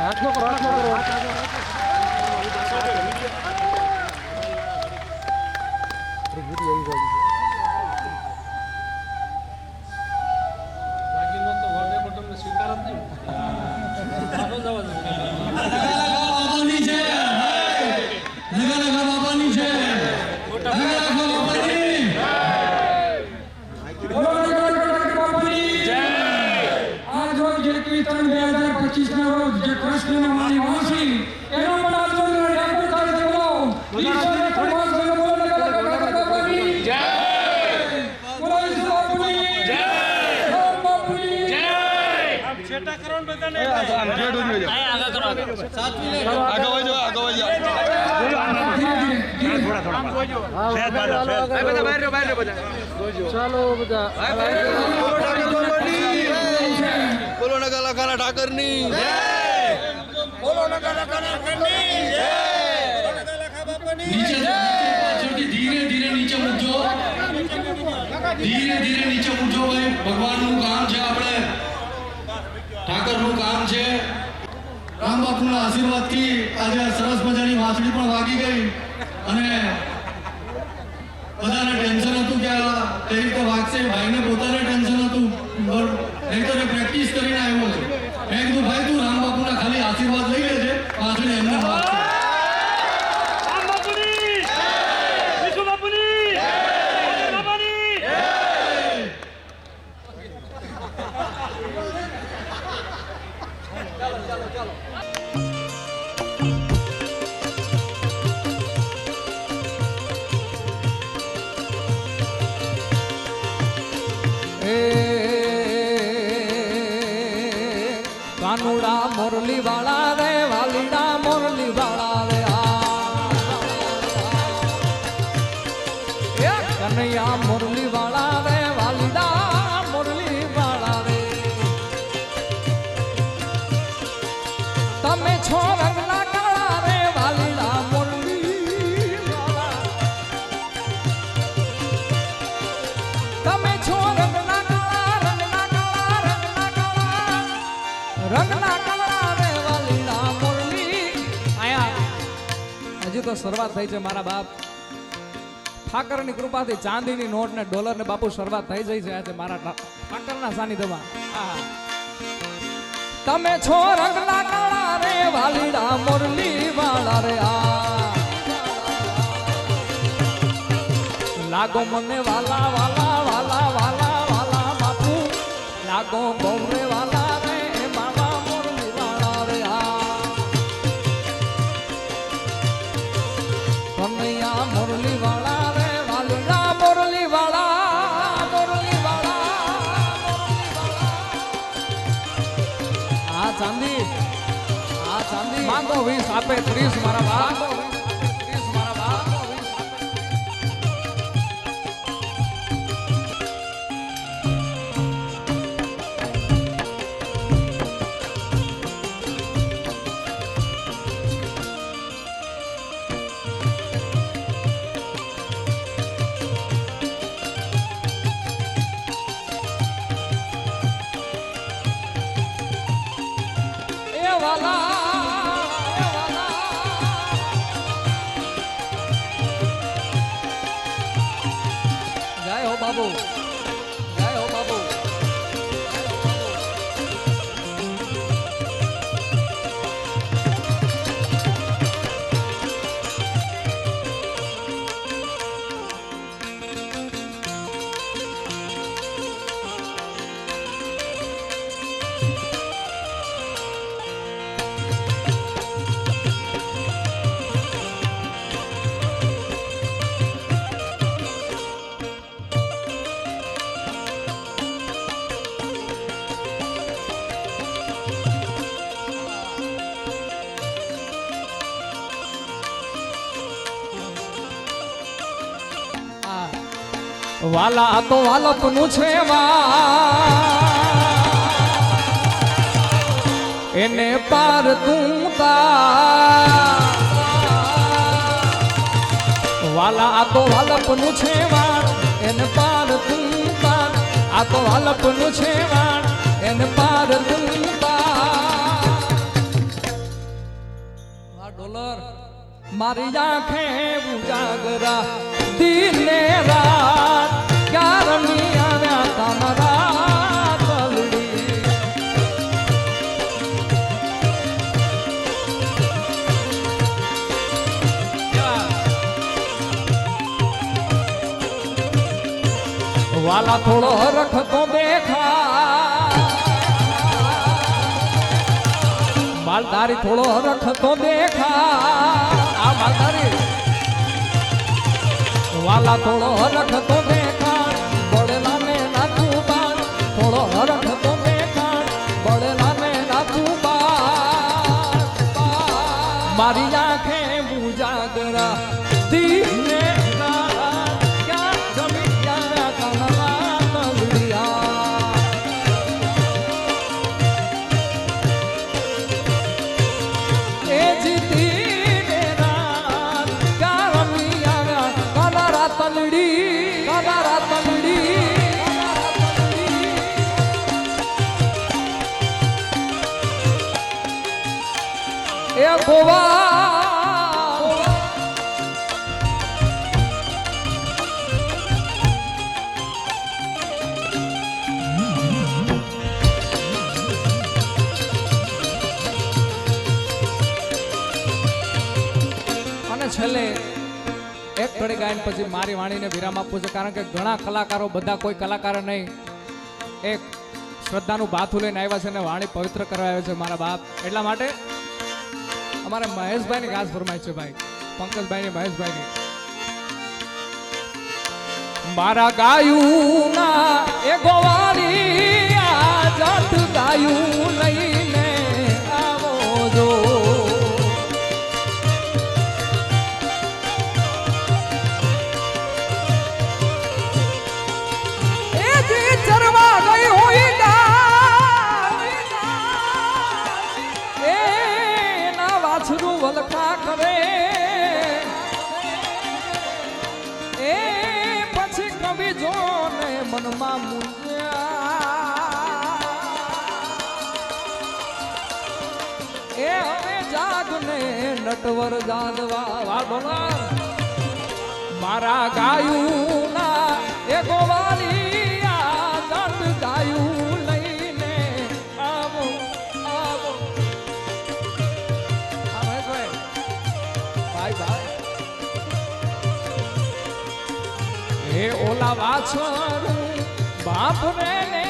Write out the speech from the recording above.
હાથમાં કરો હાથમાં કરો બાકીનો તો વર્ડે પર તમને સ્વીકાર જ નહીં આગળ જવા દો બાબાની છે નગરગા બાબાની છે નગરગા બાબાની બાબાની જય આજ રોજ જે કીર્તન 2025 ના રોજ જે કૃષ્ણના માની વાસી એનો પણ આજનો રેકોર્ડ થાય છે બોલો ઈશ્વરને પ્રમાણ કરે બોલો નગરગા બાબાની જય બોલો ઈશ્વર બાપુની જય રામ બાપુની જય આપ છેટા કરો ને બધાને આગળ ચાલો બધા બોલો નગરગા ઠાકરની જય બોલો નગરગા ઠાકરની જય નીચે પાછળથી ધીરે ધીરે નીચે મૂકજો ધીરે ધીરે નીચે મૂકજો ભાઈ ભગવાનનું કામ છે આપણે ઠાકરનું કામ છે રામ બાપુના આશીર્વાદથી આજે સરસ મજાની વાંસળી પણ વાગી ગઈ અને બધાને ટેન્શન હતું કે આ કઈ રીતે વાગશે ભાઈને પોતાને ટેન્શન હતું નહીં તો પ્રેક્ટિસ કરીને આવ્યો છે મેં કીધું ભાઈ તું રામ બાપુના ખાલી આશીર્વાદ લઈ લેજે વાંસળી એમને વાગશે કાનુડા મોરલી વાળા રે વાલીડા મોરલી વાળા રે કનૈયા મોરલી વાળા રે વાલીડા મોરલી વાળા રે તમે છો રંગના કાળા રે વાલીડા મોરલી વાળા તમે છો રંગના રંગના કલરા રે વાલીડા મોરલી આયા હજી તો શરૂઆત થઈ છે મારા બાપ ઠાકરની કૃપાથી ચાંદીની નોટ ને ડોલર ને બાપુ શરૂઆત થઈ જઈ છે આજે મારા ઠાકરના સાનિધ્યમાં તમે છો રંગના કલરા રે વાલીડા મોરલી વાળા રે લાગો મને વાલા વાલા વાલા વાલા વાલા બાપુ લાગો ગૌરે વાલા મોરલી વાળા રે વાલીડા મોરલી વાળા મોરલી વાળા આ ચાંદી માંગો 20 આપે 30 મારા બાપ 30 મારા બાપ જય હો બાબુ જય હો બાબુ વાલા તો વાલપનું છે એને પાર તું વાલા તો વાલપનું છે એને પાર તું આ તો વાલપનું છે એને પાર તું મારી આંખે ઉજાગરા દિને રાત ક્યારની આવ્યા તમારા તલડી વાલા થોડો રખતો દેખા માલધારી થોડો રખતો દેખા આ માલધારી વાલા થોડો રખતો દેખા બળેલા ને નાચું બાણ થોડો રખતો દેખા બળેલા ને નાચું બાણ મારી આંખે ઉજાગરા દીને રાત ક્યાં જમી ક્યાં કાનરા તલડિયા એ જીતી ને રાત ક્યાં રમી આવ્યા કાનરા તલડી કાનરા તલડી એ ગોવા અને છેલ્લે એક કડી ગાયન પછી મારી વાણીને વિરામ આપવું છે કારણ કે ઘણા કલાકારો બધા કોઈ કલાકાર નહીં એક શ્રદ્ધાનું બાથું લઈને આવ્યા છે અને વાણી પવિત્ર કરવા આવ્યા છે મારા બાપ એટલા માટે અમારે મહેશભાઈની ખાસ ફરમાઈશ છે ભાઈ પંકજભાઈની મહેશભાઈની મારા ગાયુના એ ગોવાળી આ જાત ગાયું લઈને આવો જો એ જે ચરવા ગઈ હોય એ ના વાછરું વલખા કરે એ પછી કવિ જોને મનમાં મૂંઝ્યા એ હવે જાગને નટવર જાદવા વાડોલા મારા ગાયુના એ ગોવાળી આ જાત ગાયું લઈને આવો આવો ભાઈ ભાઈ હે ઓલા વાછરું બાપ રે ને